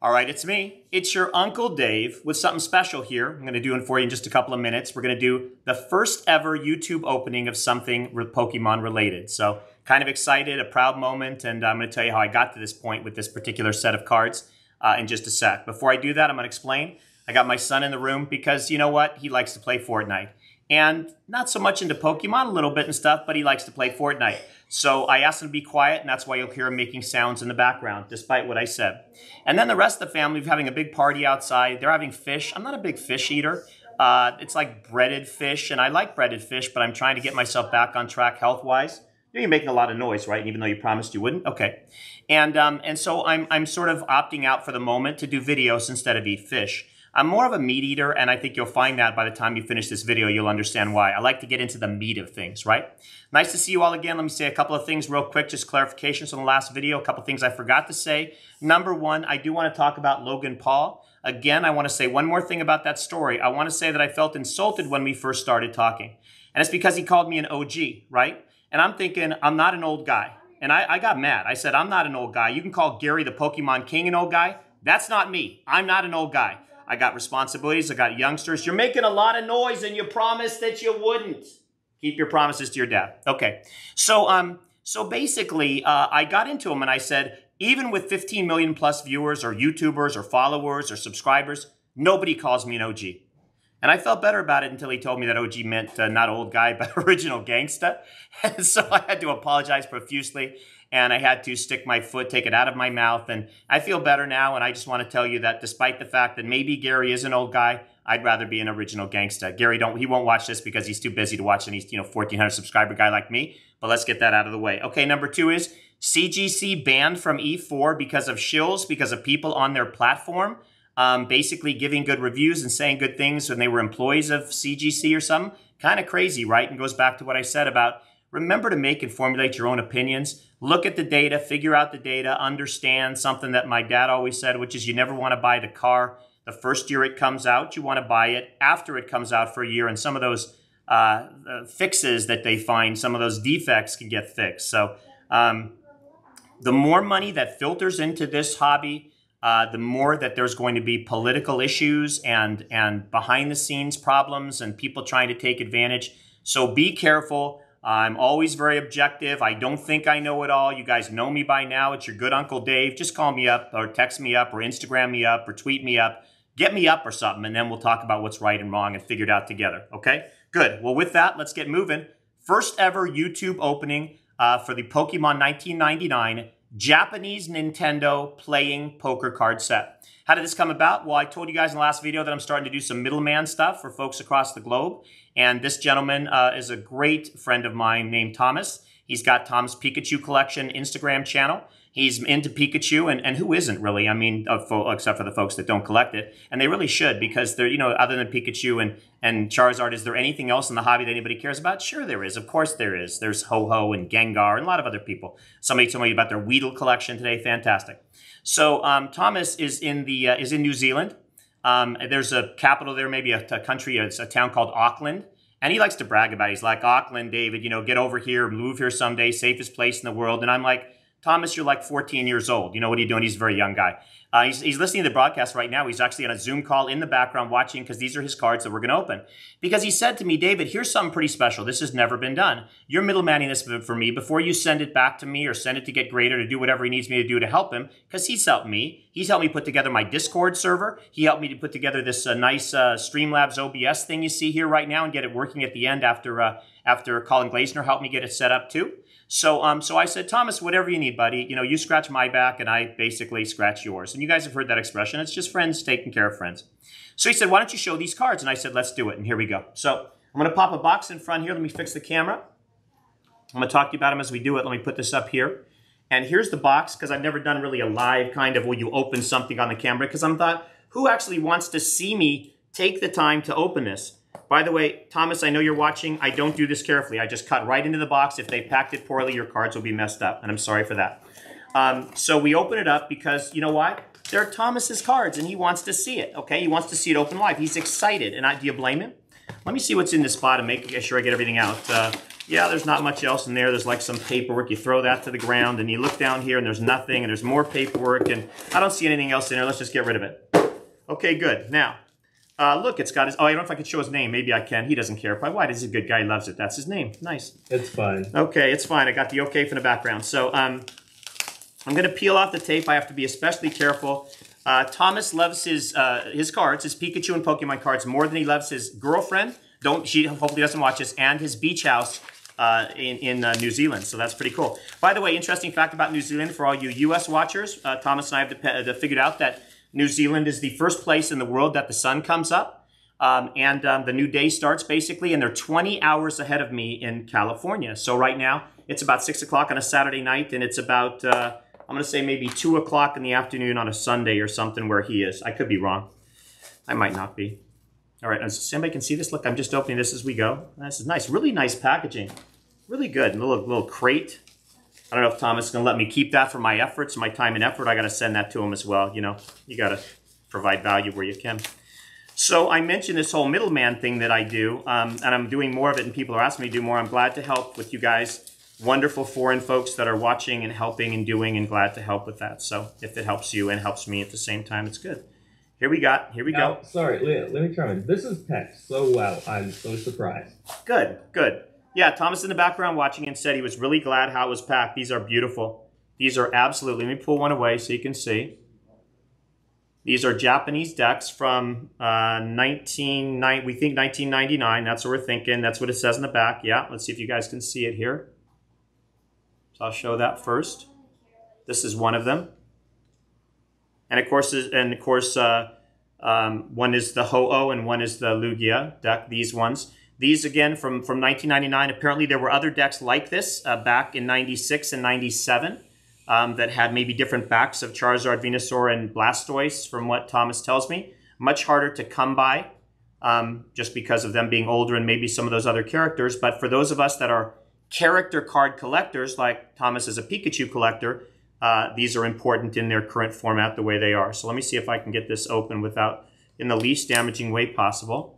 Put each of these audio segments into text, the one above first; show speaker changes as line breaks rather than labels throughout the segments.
All right, it's me. It's your Uncle Dave with something special here. I'm going to do it for you in just a couple of minutes. We're going to do the first ever YouTube opening of something Pokemon related. So kind of excited, a proud moment, and I'm going to tell you how I got to this point with this particular set of cards in just a sec. Before I do that, I'm going to explain. I got my son in the room because you know what? He likes to play Fortnite. And not so much into Pokemon, a little bit and stuff, but he likes to play Fortnite. So I asked him to be quiet, and that's why you'll hear him making sounds in the background, despite what I said. And then the rest of the family, we're having a big party outside. They're having fish. I'm not a big fish eater. It's like breaded fish, and I like breaded fish, but I'm trying to get myself back on track health-wise. You're making a lot of noise, right? Even though you promised you wouldn't? Okay. And so I'm sort of opting out for the moment to do videos instead of eat fish. I'm more of a meat eater, and I think you'll find that by the time you finish this video, you'll understand why. I like to get into the meat of things, right? Nice to see you all again. Let me say a couple of things real quick, just clarifications from the last video, a couple of things I forgot to say. Number one, I do want to talk about Logan Paul. Again, I want to say one more thing about that story. I want to say that I felt insulted when we first started talking. And it's because he called me an OG, right? And I'm thinking, I'm not an old guy. And I got mad. I said, I'm not an old guy. You can call Gary the Pokemon King an old guy. That's not me. I'm not an old guy. I got responsibilities. I got youngsters. You're making a lot of noise and you promised that you wouldn't. Keep your promises to your dad. Okay. So basically, I got into him and I said, even with 15 million plus viewers or YouTubers or followers or subscribers, nobody calls me an OG. And I felt better about it until he told me that OG meant not old guy, but original gangsta. And so I had to apologize profusely. And I had to stick my foot, take it out of my mouth. And I feel better now. And I just want to tell you that despite the fact that maybe Gary is an old guy, I'd rather be an original gangsta. Gary, he won't watch this because he's too busy to watch any 1,400 subscriber guy like me. But let's get that out of the way. Okay, number two is CGC banned from E4 because of shills, because of people on their platform basically giving good reviews and saying good things when they were employees of CGC or something. Kind of crazy, right? And goes back to what I said about remember to make and formulate your own opinions. Look at the data, figure out the data, understand something that my dad always said, which is you never want to buy the car the first year it comes out. You want to buy it after it comes out for a year. And some of those fixes that they find, some of those defects can get fixed. So the more money that filters into this hobby, the more that there's going to be political issues and behind the scenes problems and people trying to take advantage. So be careful. I'm always very objective. I don't think I know it all. You guys know me by now. It's your good Uncle Dave. Just call me up or text me up or Instagram me up or tweet me up. Get me up or something, and then we'll talk about what's right and wrong and figure it out together, okay? Good. Well, with that, let's get moving. First ever YouTube opening for the Pokemon 1999 Japanese Nintendo playing poker card set. How did this come about? Well, I told you guys in the last video that I'm starting to do some middleman stuff for folks across the globe. And this gentleman is a great friend of mine named Thomas. He's got Tom's Pikachu Collection Instagram channel. He's into Pikachu, and who isn't really? I mean, except for the folks that don't collect it. And they really should, because they're, other than Pikachu and Charizard, is there anything else in the hobby that anybody cares about? Sure there is. Of course there is. There's Ho-Ho and Gengar and a lot of other people. Somebody told me about their Weedle collection today. Fantastic. So Thomas is in New Zealand. There's a capital there, maybe a country, it's a town called Auckland. And he likes to brag about it. He's like, Auckland, David, get over here, move here someday, safest place in the world. And I'm like, Thomas, you're like 14 years old. What are you doing? He's a very young guy. He's listening to the broadcast right now. He's actually on a Zoom call in the background watching because these are his cards that we're going to open. Because he said to me, David, here's something pretty special. This has never been done. You're middlemaning this for me before you send it back to me or send it to Get Greater to do whatever he needs me to do to help him, because he's helped me. He's helped me put together my Discord server. He helped me to put together this nice Streamlabs OBS thing you see here right now and get it working at the end after Colin Glazner helped me get it set up too. So I said, Thomas, whatever you need, buddy. You scratch my back and I basically scratch yours. And you guys have heard that expression. It's just friends taking care of friends. So he said, why don't you show these cards? And I said, let's do it. And here we go. So I'm going to pop a box in front here. Let me fix the camera. I'm going to talk to you about them as we do it. Let me put this up here. And here's the box, because I've never done really a live kind of where you open something on the camera, because I'm thought, who actually wants to see me take the time to open this? By the way, Thomas, I know you're watching. I don't do this carefully. I just cut right into the box. If they packed it poorly, your cards will be messed up, and I'm sorry for that. So we open it up because, you know why? They're Thomas's cards, and he wants to see it, okay? He wants to see it open live. He's excited, and do you blame him? Let me see what's in this spot and make sure I get everything out. Yeah, there's not much else in there. There's like some paperwork. You throw that to the ground and you look down here and there's nothing and there's more paperwork and I don't see anything else in there. Let's just get rid of it. Okay, good. Now, look, it's got his, oh, I don't know if I can show his name. Maybe I can. He doesn't care. Why? He's a good guy. He loves it. That's his name. Nice.
It's fine.
Okay, it's fine. I got the okay from the background. So I'm going to peel off the tape. I have to be especially careful. Thomas loves his cards, his Pikachu and Pokemon cards, more than he loves his girlfriend. She hopefully doesn't watch this, and his beach house in New Zealand. So that's pretty cool. By the way, interesting fact about New Zealand for all you U.S. watchers, Thomas and I have figured out that New Zealand is the first place in the world that the sun comes up. The new day starts basically, and they're 20 hours ahead of me in California. So right now, it's about 6 o'clock on a Saturday night, and it's about, I'm going to say maybe 2 o'clock in the afternoon on a Sunday or something where he is. I could be wrong. I might not be. All right, so somebody can see this. Look, I'm just opening this as we go. This is nice. Really nice packaging. Really good. A little crate. I don't know if Thomas is going to let me keep that for my efforts, my time and effort. I got to send that to him as well. You know, you got to provide value where you can. So I mentioned this whole middleman thing that I do, and I'm doing more of it, and people are asking me to do more. I'm glad to help with you guys. Wonderful foreign folks that are watching and helping and doing, and glad to help with that. So if it helps you and helps me at the same time, it's good. Here we go.
Sorry, let me try one. This is packed so well. I'm so surprised.
Good, good. Yeah, Thomas in the background watching and said he was really glad how it was packed. These are beautiful. These are absolutely, let me pull one away so you can see. These are Japanese decks from we think 1999. That's what we're thinking. That's what it says in the back. Yeah, let's see if you guys can see it here. So I'll show that first. This is one of them. And of course, one is the Ho-Oh and one is the Lugia deck, these ones. These, again, from 1999. Apparently, there were other decks like this back in 96 and 97 that had maybe different backs of Charizard, Venusaur, and Blastoise, from what Thomas tells me. Much harder to come by just because of them being older and maybe some of those other characters. But for those of us that are character card collectors, like Thomas is a Pikachu collector, these are important in their current format the way they are. So let me see if I can get this open without, in the least damaging way possible.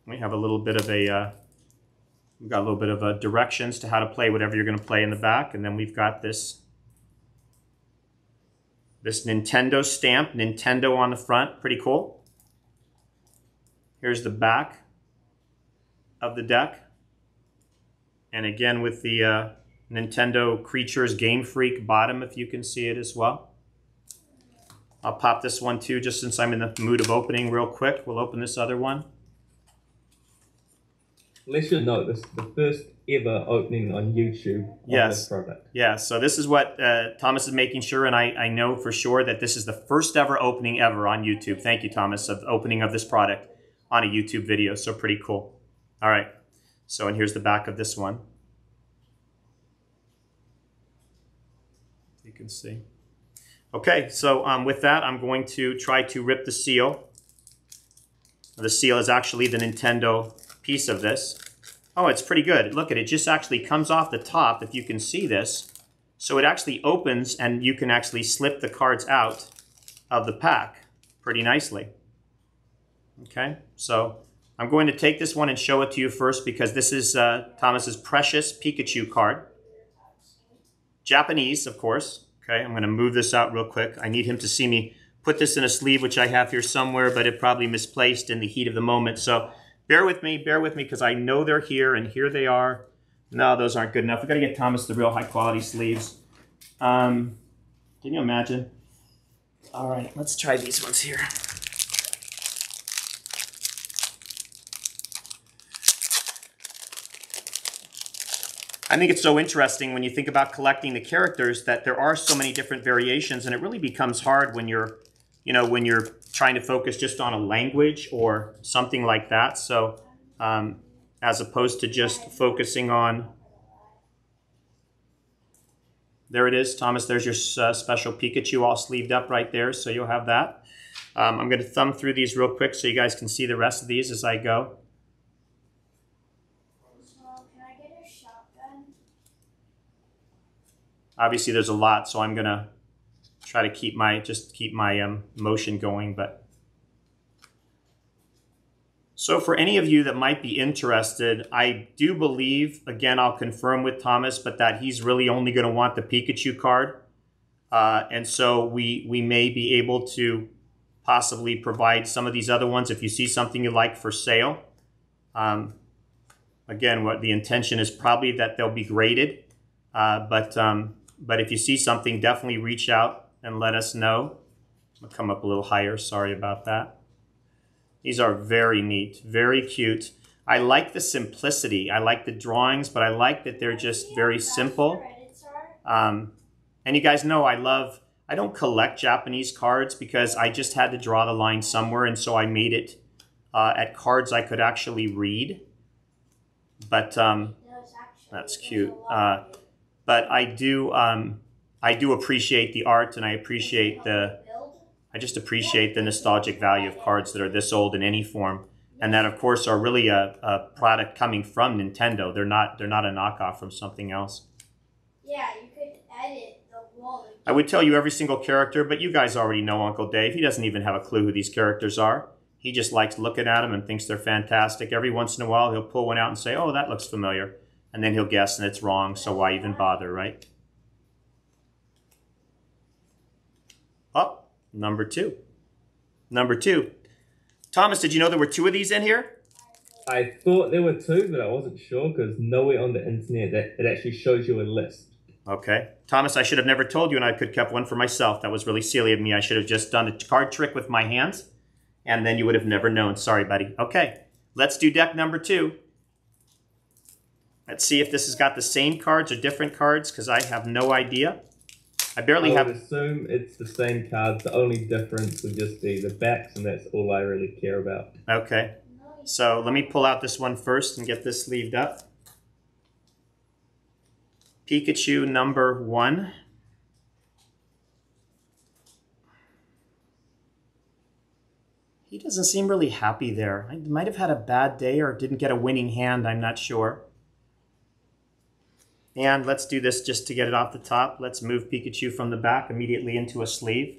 We have a little bit of a, we've got a little bit of directions to how to play whatever you're going to play in the back. And then we've got this Nintendo stamp, Nintendo on the front. Pretty cool. Here's the back of the deck. And again, with the Nintendo Creatures Game Freak bottom, if you can see it as well. I'll pop this one too, just since I'm in the mood of opening real quick. We'll open this other one.
Let's just note, this is the first ever opening on YouTube of this product.
Yeah, so this is what Thomas is making sure, and I know for sure that this is the first ever opening ever on YouTube. Thank you, Thomas, of opening of this product on a YouTube video. So pretty cool. All right. So, and here's the back of this one. You can see. Okay, so with that, I'm going to try to rip the seal. The seal is actually the Nintendo piece of this. Oh, it's pretty good. Look at it. It just actually comes off the top, if you can see this. So it actually opens, and you can actually slip the cards out of the pack pretty nicely. Okay, so I'm going to take this one and show it to you first because this is Thomas's precious Pikachu card. Japanese, of course. Okay, I'm going to move this out real quick. I need him to see me put this in a sleeve, which I have here somewhere, but it probably misplaced in the heat of the moment. So bear with me, because I know they're here, and here they are. No, those aren't good enough. We've got to get Thomas the real high-quality sleeves. Can you imagine? All right, let's try these ones here. I think it's so interesting when you think about collecting the characters that there are so many different variations, and it really becomes hard when you're, when you're trying to focus just on a language or something like that. So as opposed to just focusing on, there it is, Thomas, there's your special Pikachu all sleeved up right there. So you'll have that. I'm going to thumb through these real quick so you guys can see the rest of these as I go. Obviously, there's a lot, so I'm gonna try to keep my motion going. But So for any of you that might be interested, I do believe, again, I'll confirm with Thomas, but that he's really only going to want the Pikachu card. And so we may be able to possibly provide some of these other ones if you see something you like for sale. Again, what the intention is probably that they'll be graded. But if you see something, definitely reach out and let us know. I'll come up a little higher. Sorry about that. These are very neat, very cute. I like the simplicity. I like the drawings, but I like that they're just very simple. And you guys know I don't collect Japanese cards because I just had to draw the line somewhere, and so I made it at cards I could actually read. But that's cute. But I do appreciate the art, and I just appreciate the nostalgic value of cards that are this old in any form, and that of course are really a product coming from Nintendo. They're not a knockoff from something else.
Yeah, you could edit the wall.
I would tell you every single character, but you guys already know Uncle Dave. He doesn't even have a clue who these characters are. He just likes looking at them and thinks they're fantastic. Every once in a while, he'll pull one out and say, "Oh, that looks familiar," and then he'll guess, and it's wrong. So why even bother, right? Oh. Number two. Thomas, did you know there were 2 of these in here?
I thought there were 2, but I wasn't sure because nowhere on the internet that it actually shows you a list.
Okay. Thomas, I should have never told you, and I could have kept one for myself. That was really silly of me. I should have just done a card trick with my hands, and then you would have never known. Sorry, buddy. Okay. Let's do deck number 2. Let's see if this has got the same cards or different cards, because I have no idea. I would
assume it's the same cards. The only difference would just be the backs, and that's all I really care about.
Okay. So let me pull out this one first and get this sleeved up. Pikachu number 1. He doesn't seem really happy there. I might have had a bad day or didn't get a winning hand. I'm not sure. And let's do this just to get it off the top. Let's move Pikachu from the back immediately into a sleeve.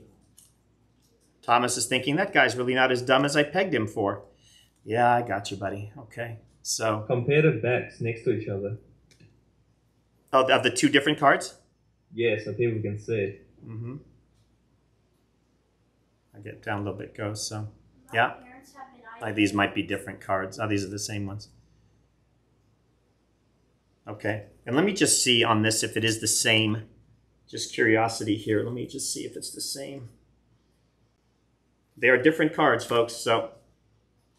Thomas is thinking, that guy's really not as dumb as I pegged him for. Yeah, I got you, buddy. Okay, so...
Compare the backs next to each other.
Oh, of the 2 different cards?
Yeah, so people can see.
Mm-hmm. I get down a little bit, goes, so... Yeah. These might be different cards. Oh, these are the same ones. Okay, and let me just see on this if it is the same. Just curiosity here. Let me just see if it's the same. They are different cards, folks, so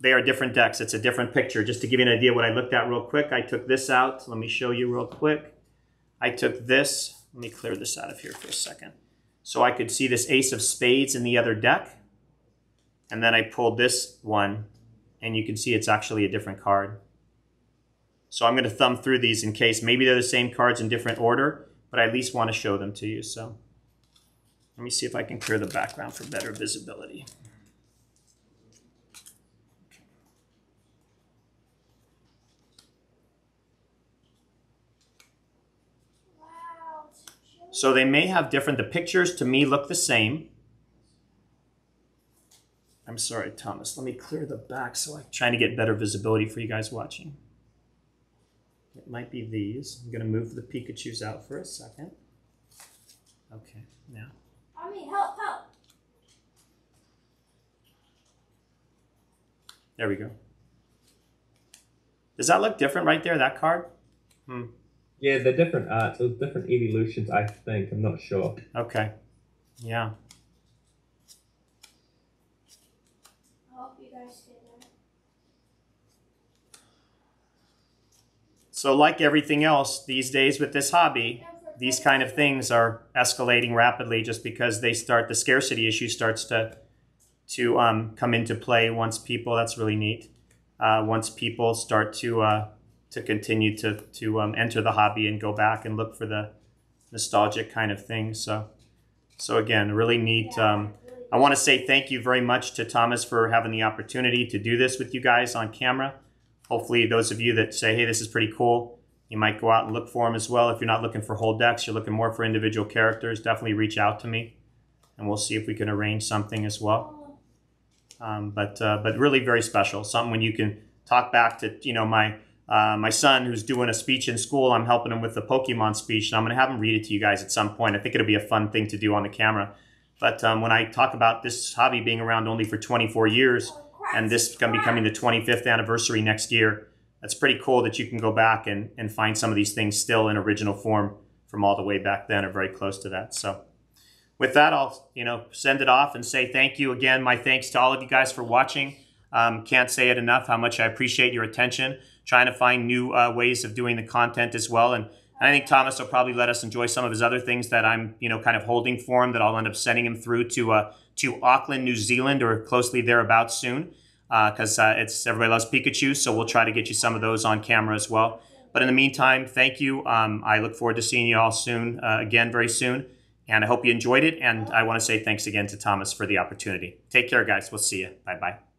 they are different decks. It's a different picture. Just to give you an idea what I looked at real quick, I took this out. Let me show you real quick. I took this. Let me clear this out of here for a second. So I could see this Ace of Spades in the other deck. And then I pulled this one, and you can see it's actually a different card. So I'm going to thumb through these in case maybe they're the same cards in different order, but I at least want to show them to you. So let me see if I can clear the background for better visibility.
Wow.
So they may have different, the pictures to me look the same. I'm sorry, Thomas, let me clear the back so I'm trying to get better visibility for you guys watching. It might be these. I'm going to move the Pikachus out for a second. Okay, now.
Help.
There we go. Does that look different right there, that card?
Yeah, they're different arts. Those different evolutions, I think. I'm not sure.
Okay. Yeah.
I hope you guys get that.
So like everything else these days with this hobby, these kind of things are escalating rapidly just because the scarcity issue starts to come into play once people, that's really neat, once people start to continue to enter the hobby and go back and look for the nostalgic kind of things. So again, really neat. I want to say thank you very much to Thomas for having the opportunity to do this with you guys on camera. Hopefully those of you that say, hey, this is pretty cool, you might go out and look for them as well. If you're not looking for whole decks, you're looking more for individual characters, definitely reach out to me and we'll see if we can arrange something as well. But really very special. Something when you can talk back to, you know, my son who's doing a speech in school. I'm helping him with the Pokemon speech, and I'm going to have him read it to you guys at some point. I think it'll be a fun thing to do on the camera. But when I talk about this hobby being around only for 24 years, and this is going to be becoming the 25th anniversary next year, that's pretty cool that you can go back and find some of these things still in original form from all the way back then, or very close to that. So with that, I'll, you know, send it off and say thank you again. My thanks to all of you guys for watching. Can't say it enough how much I appreciate your attention. Trying to find new ways of doing the content as well. And I think Thomas will probably let us enjoy some of his other things that I'm, you know, kind of holding for him, that I'll end up sending him through to Auckland, New Zealand, or closely thereabouts soon, because it's everybody loves Pikachu. So we'll try to get you some of those on camera as well. But in the meantime, thank you. I look forward to seeing you all soon, again, very soon. And I hope you enjoyed it. And I want to say thanks again to Thomas for the opportunity. Take care, guys. We'll see you. Bye-bye.